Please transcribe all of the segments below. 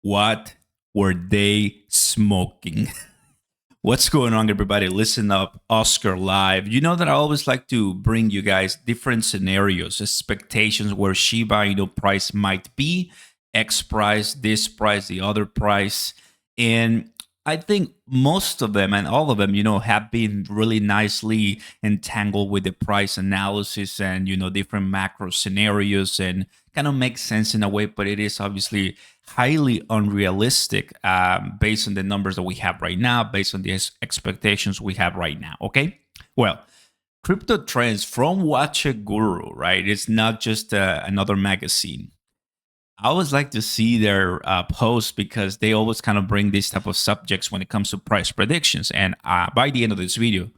What were they smoking? What's going on, everybody? Listen up, Oscar Live. You know that I always like to bring you guys different scenarios, expectations where Shiba Inu price might be, X price, this price, the other price. And I think most of them and all of them, have been really nicely entangled with the price analysis and, different macro scenarios and kind of makes sense in a way, but it is obviously highly unrealistic based on the numbers that we have right now, based on the expectations we have right now. Okay. Well, Crypto Trends from Watch a Guru, right? It's not just another magazine. I always like to see their posts because they always kind of bring these type of subjects when it comes to price predictions. And by the end of this video,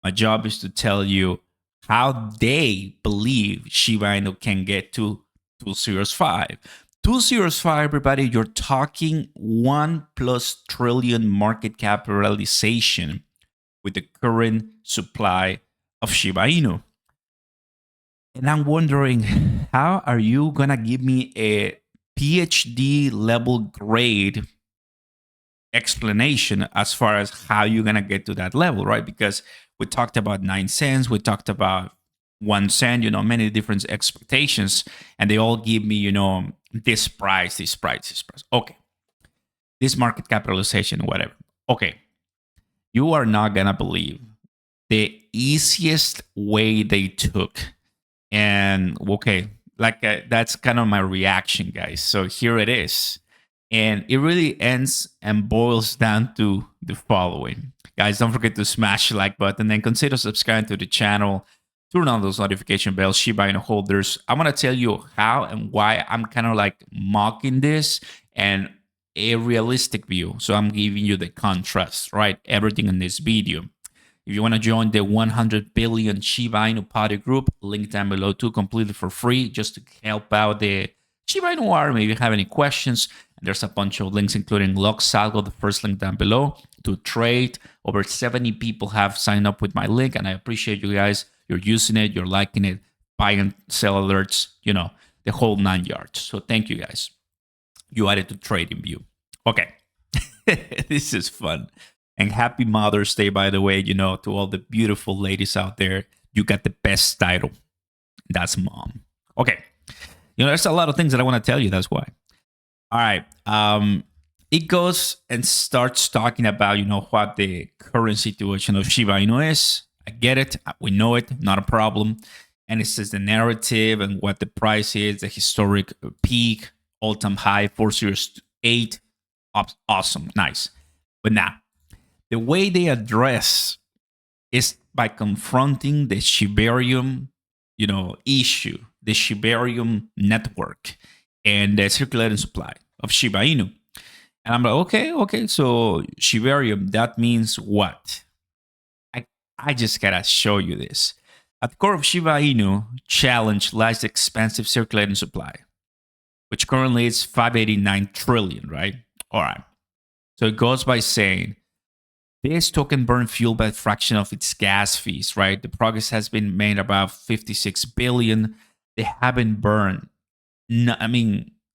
my job is to tell you how they believe Shiba Inu can get to 205. 205, everybody, you're talking 1+ trillion market capitalization with the current supply of Shiba Inu. And I'm wondering, how are you going to give me a PhD level grade explanation as far as how you're going to get to that level, right? Because we talked about 9 cents, we talked about 1 cent, many different expectations, and they all give me, this price, this price, this price. Okay. This market capitalization, whatever. Okay. You are not going to believe the easiest way they took. And okay, like that's kind of my reaction, guys. So here it is. And it really ends and boils down to the following. Guys, don't forget to smash the like button and consider subscribing to the channel. Turn on those notification bells, Shiba Inu holders. I'm going to tell you how and why I'm kind of like mocking this and a realistic view. So I'm giving you the contrast, right? Everything in this video. If you want to join the 100 billion Shiba Inu party group, link down below too, completely for free, just to help out the Shiba Inu army. If you have any questions, there's a bunch of links, including Loxalgo, the first link down below, to trade. Over 70 people have signed up with my link, and I appreciate you guys. You're using it, you're liking it, buy and sell alerts, the whole 9 yards. So thank you guys. You added to TradingView. Okay. This is fun. And happy Mother's Day, by the way, to all the beautiful ladies out there. You got the best title. That's mom. Okay. There's a lot of things that I want to tell you. That's why. All right. It goes and starts talking about, what the current situation of Shiba Inu is. I get it. We know it. Not a problem. And it says the narrative and what the price is, the historic peak, all-time high, 408. Awesome. Nice. But now, the way they address is by confronting the Shibarium, issue, the Shibarium network, and the circulating supply of Shiba Inu. And I'm like, okay, so Shibarium, that means what? I just gotta show you this. At the core of Shiba Inu challenge lies the expansive circulating supply, which currently is 589 trillion, right? All right. So it goes by saying, this token burn fueled by a fraction of its gas fees, right? The progress has been made about 56 billion. They haven't burned,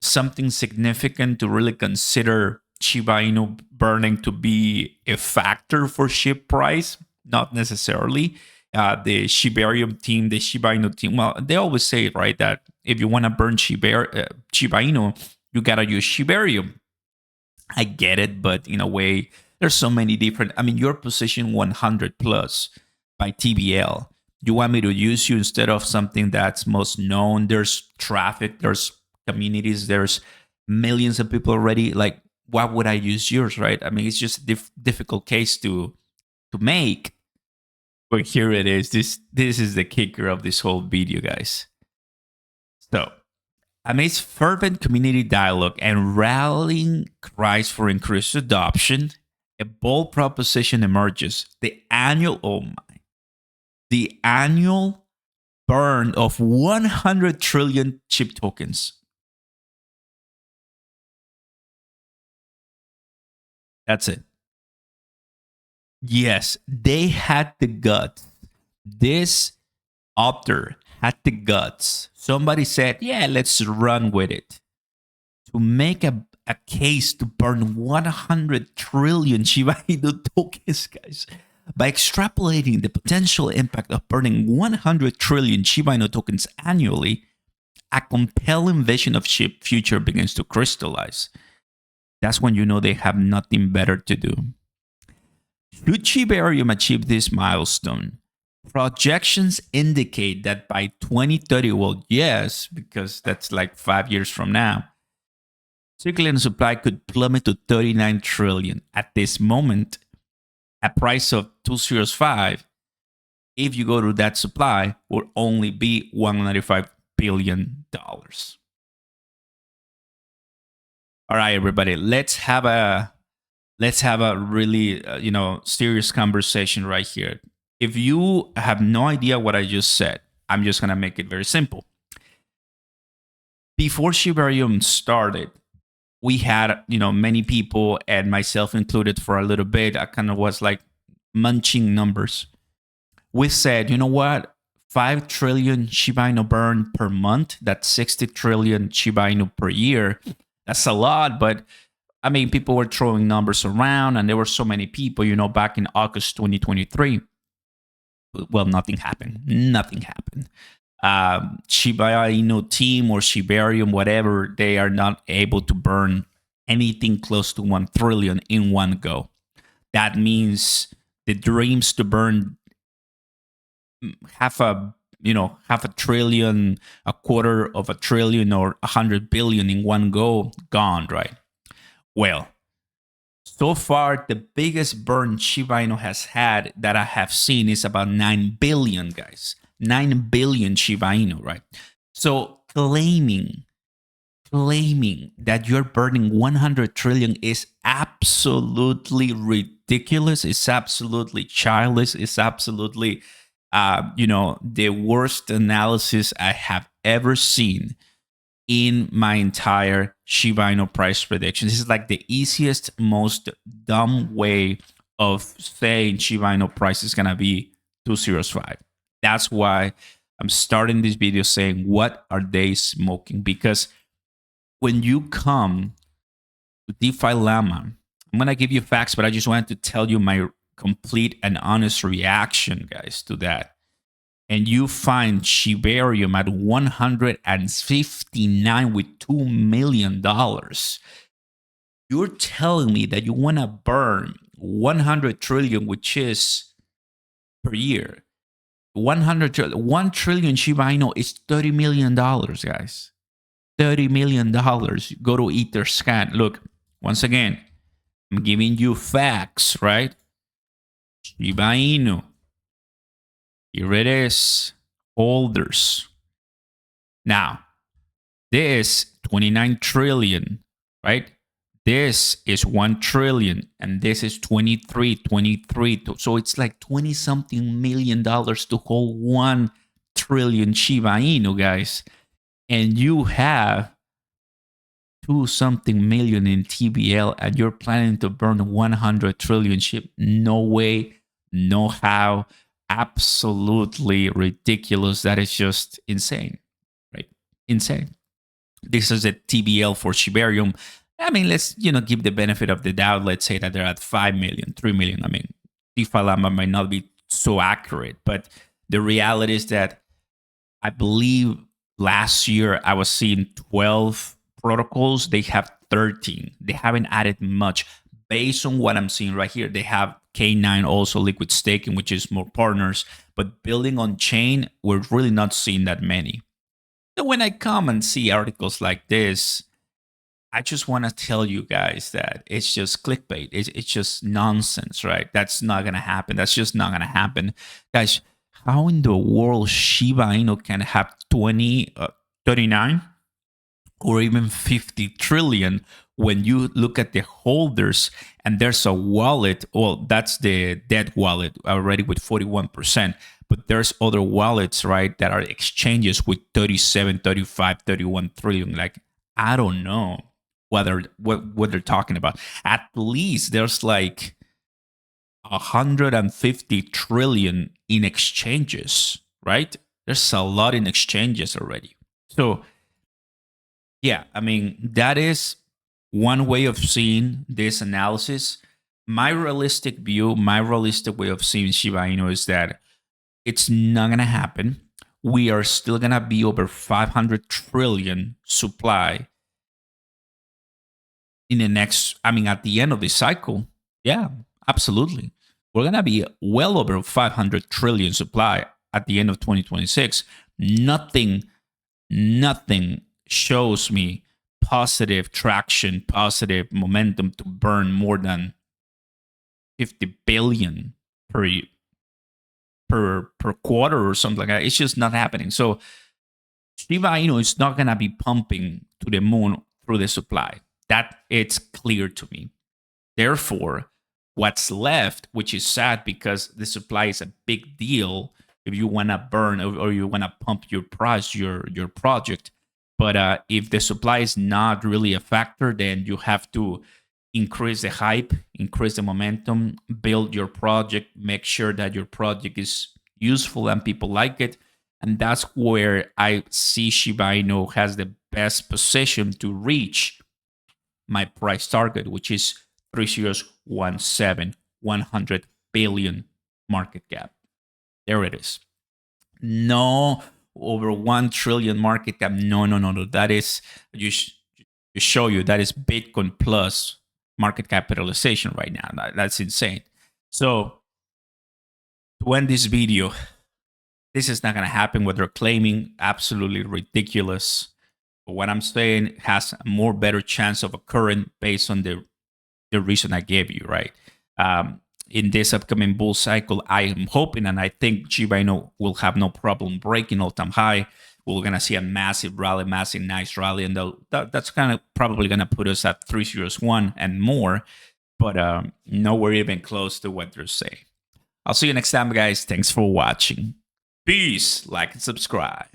something significant to really consider Shiba Inu burning to be a factor for SHIB price. Not necessarily. The Shibarium team, the Shiba Inu team, well, they always say, right, that if you want to burn Shiba Inu, you got to use Shibarium. I get it, but in a way, there's so many different. Your position 100 plus by TBL. You want me to use you instead of something that's most known? There's traffic, there's communities, there's millions of people already. Like, why would I use yours, right? It's just a difficult case to make. But here it is. This is the kicker of this whole video, guys. So, amidst fervent community dialogue and rallying cries for increased adoption, a bold proposition emerges. The annual burn of 100 trillion SHIB tokens. That's it. Yes, they had the guts. This author had the guts. Somebody said, yeah, let's run with it. To make a case to burn 100 trillion Shiba Inu tokens, guys. By extrapolating the potential impact of burning 100 trillion Shiba Inu tokens annually, a compelling vision of SHIB future begins to crystallize. That's when you know they have nothing better to do. Should Shibarium achieve this milestone, projections indicate that by 2030, well, yes, because that's like 5 years from now, circulating supply could plummet to 39 trillion. At this moment, a price of 205, if you go to that supply, will only be $195 billion. All right, everybody, let's have a really serious conversation right here. If you have no idea what I just said, I'm just gonna make it very simple. Before Shibarium started, we had many people, and myself included for a little bit, I kind of was like munching numbers. We said, you know what, 5 trillion Shiba Inu burn per month, that's 60 trillion Shiba Inu per year. That's a lot, but I mean, people were throwing numbers around, and there were so many people, back in August 2023. Well, nothing happened. Nothing happened. Shiba Inu team or Shibarium, whatever, they are not able to burn anything close to 1 trillion in one go. That means the dreams to burn half a trillion, a quarter of a trillion, or 100 billion in one go, gone, right? Well, so far, the biggest burn Shiba Inu has had that I have seen is about 9 billion, guys. 9 billion Shiba Inu, right? So claiming that you're burning 100 trillion is absolutely ridiculous. It's absolutely childish. It's absolutely, the worst analysis I have ever seen in my entire Shiba Inu price prediction. This is like the easiest, most dumb way of saying Shiba Inu price is gonna be 205. That's why I'm starting this video saying, what are they smoking? Because when you come to DeFi Llama, I'm gonna give you facts, but I just wanted to tell you my complete and honest reaction, guys, to that. And you find Shibarium at 159 with $2 million. You're telling me that you want to burn 100 trillion, which is per year. 1 trillion Shiba Inu is $30 million, guys. $30 million. Go to Etherscan. Look, once again, I'm giving you facts, right? Shiba Inu. Here it is, holders. Now, this 29 trillion, right? This is 1 trillion, and this is 23. So it's like 20 something million dollars to hold 1 trillion Shiba Inu, guys. And you have 2 something million in TVL, and you're planning to burn 100 trillion SHIB. No way, no how. Absolutely ridiculous. That is just insane, right? Insane. This is a TBL for Shibarium. I mean, let's give the benefit of the doubt. Let's say that they're at 5 million, 3 million. I mean, DeFi Llama might not be so accurate, but the reality is that I believe last year I was seeing 12 protocols. They have 13. They haven't added much. Based on what I'm seeing right here, they have K9 also liquid staking, which is more partners, but building on chain, we're really not seeing that many. So when I come and see articles like this, I just want to tell you guys that it's just clickbait. It's just nonsense, right? That's not going to happen. That's just not going to happen. Guys, how in the world Shiba Inu can have 39 or even 50 trillion when you look at the holders and there's a wallet? Well, that's the dead wallet already with 41%, but there's other wallets, right, that are exchanges with 37, 35, 31 trillion. Like, I don't know what they're talking about. At least there's like 150 trillion in exchanges, right? There's a lot in exchanges already. So yeah, I mean, that is one way of seeing this analysis, my realistic view, my realistic way of seeing Shiba Inu is that it's not gonna happen. We are still gonna be over 500 trillion supply in the next, I mean, at the end of the cycle. Yeah, absolutely. We're gonna be well over 500 trillion supply at the end of 2026. Nothing shows me positive traction, positive momentum to burn more than 50 billion per quarter or something like that. It's just not happening. So Shiba Inu is not gonna be pumping to the moon through the supply. That it's clear to me. Therefore, what's left, which is sad because the supply is a big deal if you want to burn or you want to pump your price, your project. But if the supply is not really a factor, then you have to increase the hype, increase the momentum, build your project, make sure that your project is useful and people like it. And that's where I see Shiba Inu has the best position to reach my price target, which is 3017, 100 billion market cap. There it is. No, over 1 trillion market cap. No, no, no, no. That is, you show you that is Bitcoin plus market capitalization right now. That's insane. So to end this video, this is not going to happen. What they're claiming, absolutely ridiculous. But what I'm saying has a more better chance of occurring based on the reason I gave you, right? In this upcoming bull cycle, I am hoping and I think Shiba Inu will have no problem breaking all-time high. We're going to see a massive rally, massive nice rally, and that's kind of probably going to put us at 301 and more, but nowhere even close to what they're saying. I'll see you next time, guys. Thanks for watching. Peace, like and subscribe.